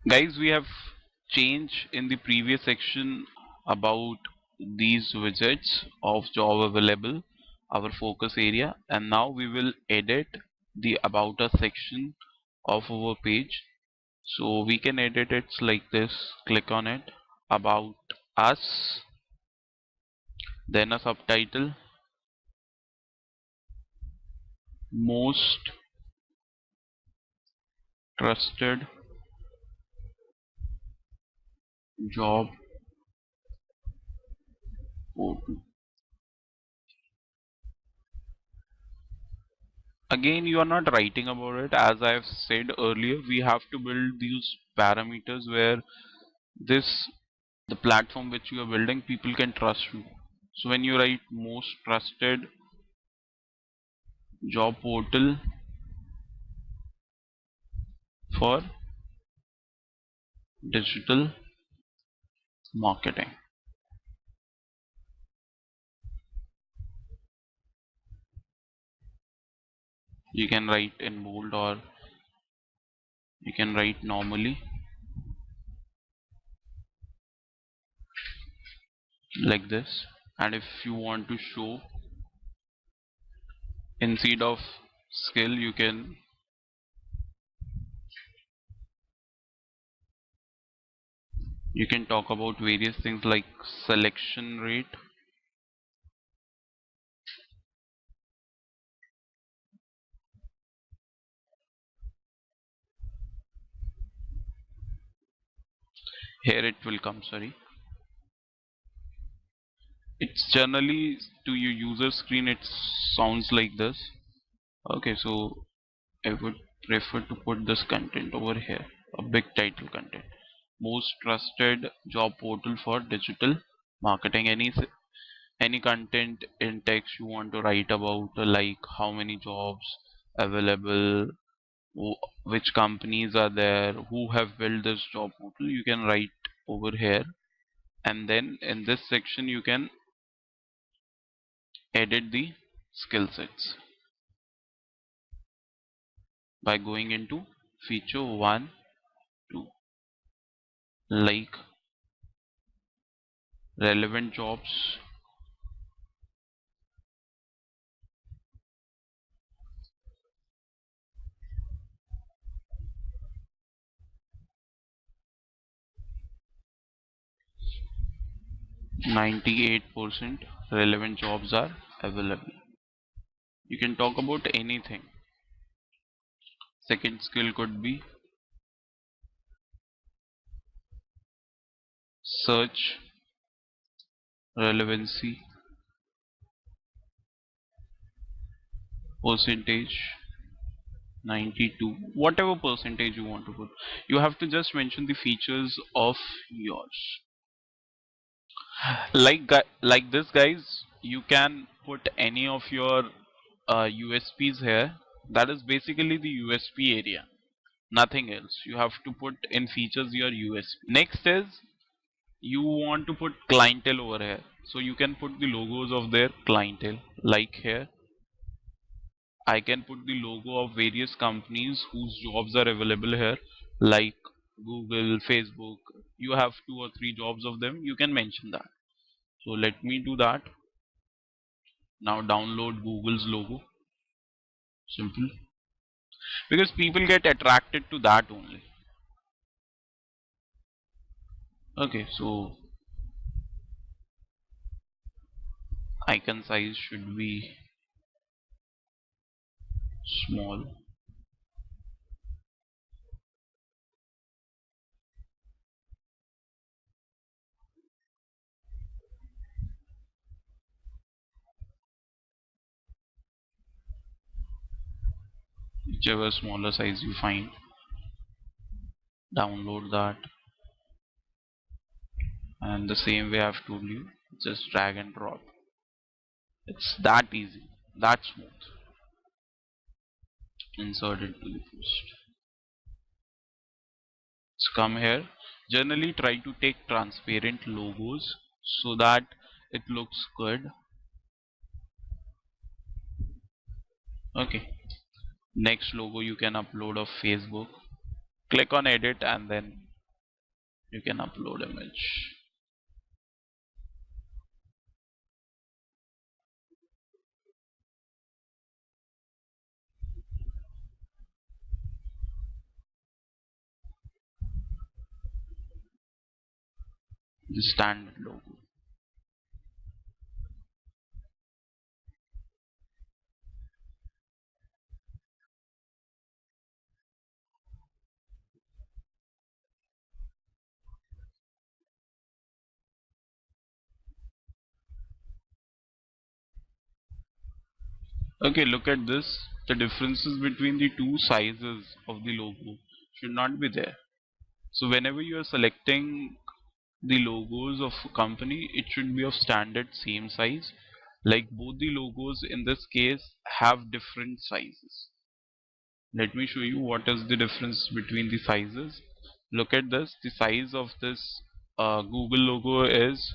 Guys, we have changed in the previous section about these widgets of job available, our focus area, and now we will edit the about us section of our page. So we can edit it like this. Click on it, about us, then a subtitle, most trusted job portal. Again, you are not writing about it. As I've said earlier, we have to build these parameters where this the platform which you are building, people can trust you. So when you write most trusted job portal for digital marketing, you can write in bold or you can write normally like this. And if you want to show instead of skill, you can talk about various things like selection rate. Here it will come, sorry. It's generally to your user screen, it sounds like this. Okay, so I would prefer to put this content over here, a big title content. Most trusted job portal for digital marketing. Any content in text you want to write about, like how many jobs available, which companies are there, who have built this job portal, you can write over here. And then in this section you can edit the skill sets by going into feature 1, 2, like relevant jobs, 98% relevant jobs are available. You can talk about anything. Second skill could be search relevancy percentage 92, whatever percentage you want to put. You have to just mention the features of yours. Like this, guys, you can put any of your USPs here. That is basically the USP area, nothing else. You have to put in features your USP. Next is you want to put clientele over here, so you can put the logos of their clientele. Like here I can put the logo of various companies whose jobs are available here, like Google, Facebook. You have 2 or 3 jobs of them, you can mention that. So let me do that. Now download Google's logo. Simple. Because people get attracted to that only. Okay, so icon size should be small. Whichever smaller size you find, download that. And the same way I've told you, just drag and drop. It's that easy, that smooth. Insert it to the post. So come here. Generally try to take transparent logos so that it looks good. Okay. Next logo you can upload of Facebook. Click on edit and then You can upload image. The standard logo. Okay, look at this. The differences between the two sizes of the logo should not be there. So whenever you are selecting the logos of a company, it should be of standard same size. Like both the logos in this case have different sizes. Let me show you what is the difference between the sizes. Look at this. The size of this Google logo is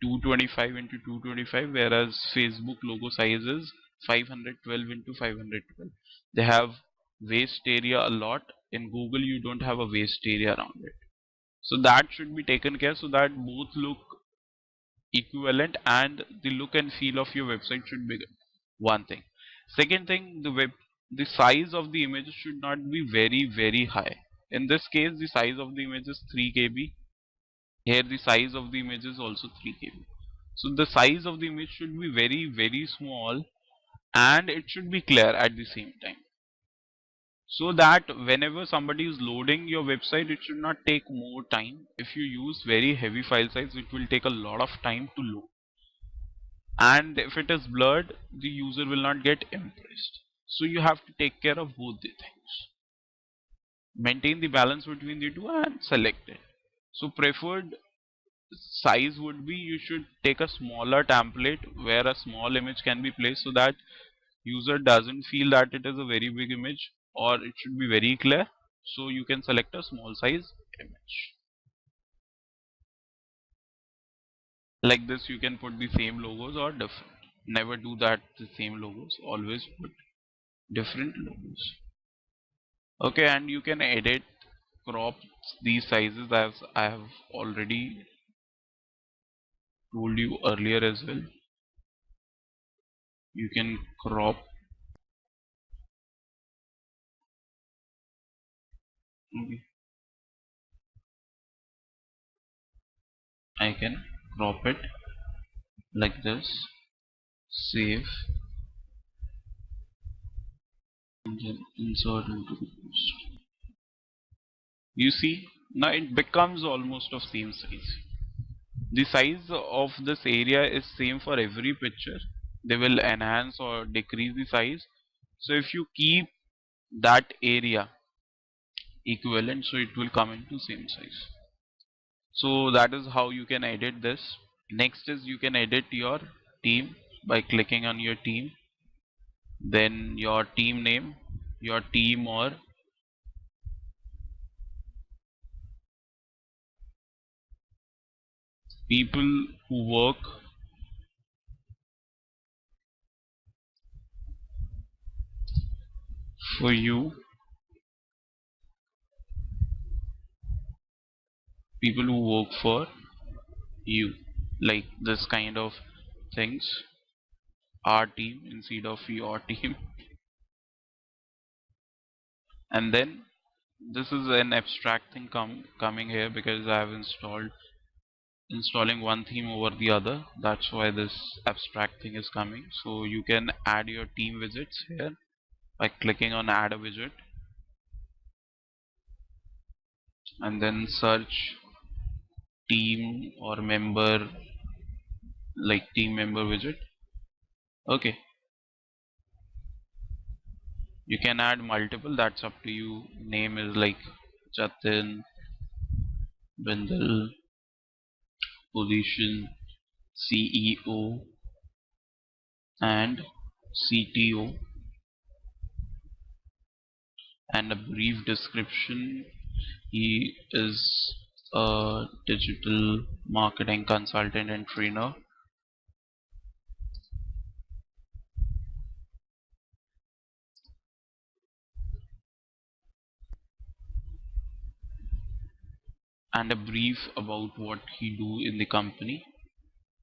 225 into 225, whereas Facebook logo size is 512 into 512. They have waist area a lot. In Google, you don't have a waist area around it. So that should be taken care so that both look equivalent and the look and feel of your website should be good. One thing. Second thing, the size of the image should not be very high. In this case, the size of the image is 3 KB. Here the size of the image is also 3 KB. So the size of the image should be very small and it should be clear at the same time. So that whenever somebody is loading your website, it should not take more time. If you use very heavy file size, it will take a lot of time to load. And if it is blurred, the user will not get impressed. So you have to take care of both the things. Maintain the balance between the two and select it. So preferred size would be you should take a smaller template where a small image can be placed so that user doesn't feel that it is a very big image or it should be very clear. So you can select a small size image. Like this you can put the same logos or different. Never do that the same logos. Always put different logos. Okay, and you can edit, crop these sizes as I have already told you earlier as well. You can crop. Okay, I can crop it like this, save, and then insert into the post. You see, now it becomes almost of same size. The size of this area is same for every picture. They will enhance or decrease the size. So if you keep that area equivalent, so it will come into same size. So that is how you can edit this. Next is you can edit your team by clicking on your team, then your team name, your team or people who work for you, people who work for you, like this kind of things. Our team instead of your team. And then this is an abstract thing coming here because I have installing one theme over the other. That's why this abstract thing is coming. So you can add your team widgets here by clicking on add a widget and then search team or member, like team member widget. Okay, you can add multiple, that's up to you. Name is like Jatin, Bindal, position CEO and CTO, and a brief description. He is a digital marketing consultant and trainer. and a brief about what he do in the company,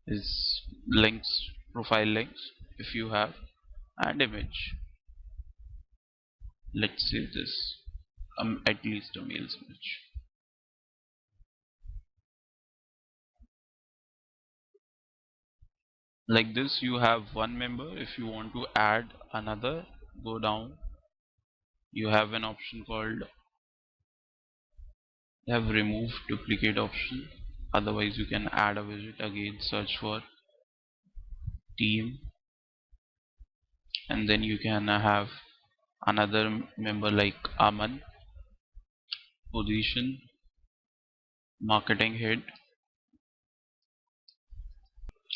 his links, profile links if you have, and image. Let's say this, at least a male's image. Like this, you have one member. If you want to add another, go down. You have an option called, you have remove duplicate option. Otherwise, you can add a widget. Again, search for team, and then you can have another member like Aman, position, marketing head,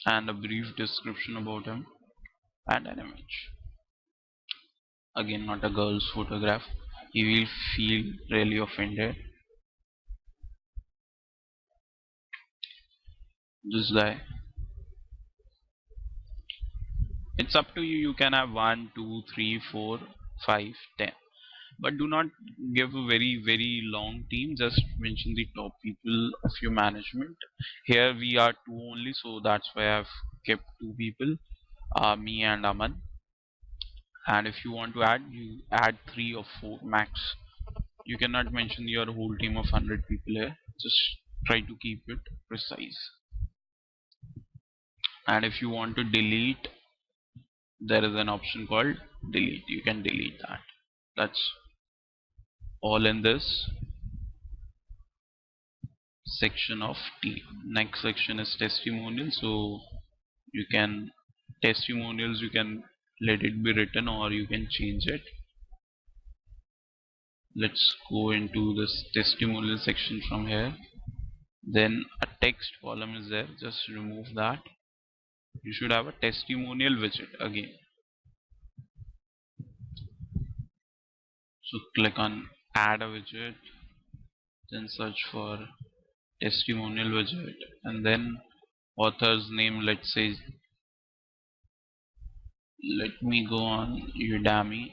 and a brief description about him, and an image. Again, not a girl's photograph. He will feel really offended. This guy. It's up to you. You can have 1, 2, 3, 4, 5, 10. But do not give a very long team. Just mention the top people of your management. Here we are two only, so that's why I've kept two people, me and Aman. And if you want to add, you add 3 or 4 max. You cannot mention your whole team of 100 people here. Just try to keep it precise. And if you want to delete, there is an option called delete. You can delete that. That's all in this section of T. Next section is testimonial. So you can, testimonials, you can let it be written or you can change it. Let's go into this testimonial section from here. Then a text column is there. Just remove that. You should have a testimonial widget again. So click on add a widget, then search for testimonial widget, and then author's name. Let's say, let me go on Udemy.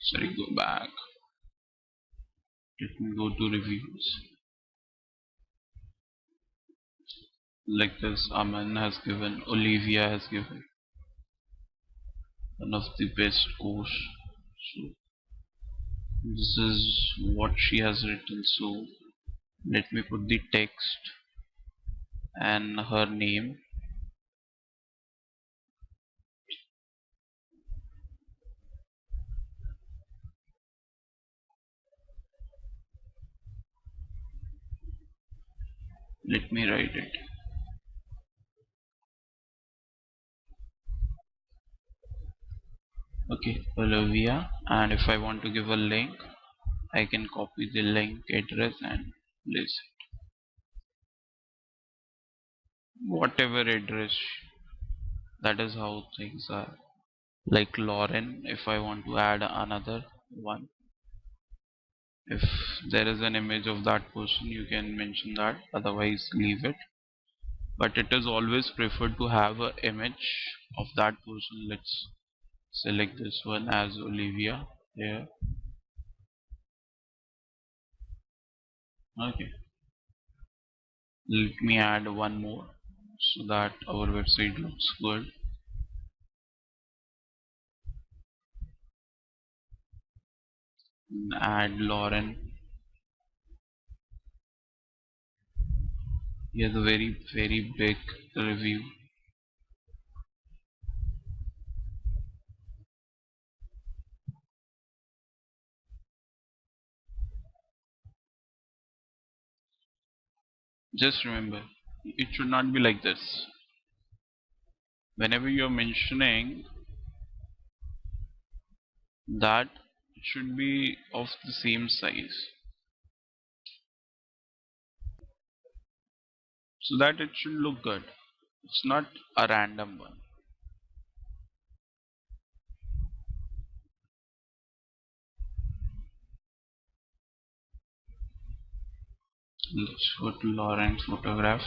Sorry, go back. Let me go to reviews. Like this, Aman has given, Olivia has given one of the best course. So this is what she has written. So let me put the text and her name. Let me write it. Okay, Olivia, and if I want to give a link, I can copy the link address and place it. Whatever address, that is how things are. Like Lauren, if I want to add another one, if there is an image of that person, you can mention that, otherwise leave it. But it is always preferred to have an image of that person. Let's select this one as Olivia here. Okay, let me add one more so that our website looks good. Add Lauren. He has a very big review. Just remember, it should not be like this. Whenever you're mentioning that, it should be of the same size so that it should look good. It's not a random one. let's put Lawrence photograph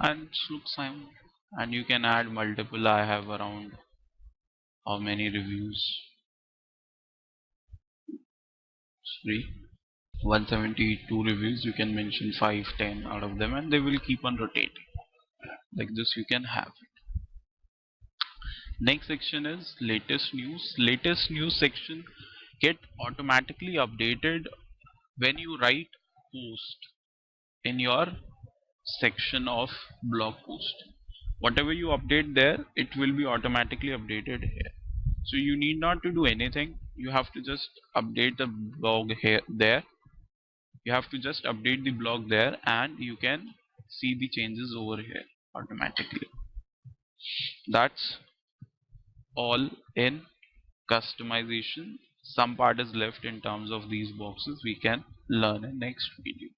and it looks fine. And you can add multiple. I have around how many reviews? 3, 172 reviews. You can mention 5, 10 out of them and they will keep on rotating. Like this you can have it. Next section is latest news. Latest news section get automatically updated when you write post in your section of blog post. Whatever you update there, it will be automatically updated here. So you need not to do anything. You have to just update the blog here there. You have to just update the blog there and you can see the changes over here automatically. That's all in customization. Some part is left in terms of these boxes we can learn in next video.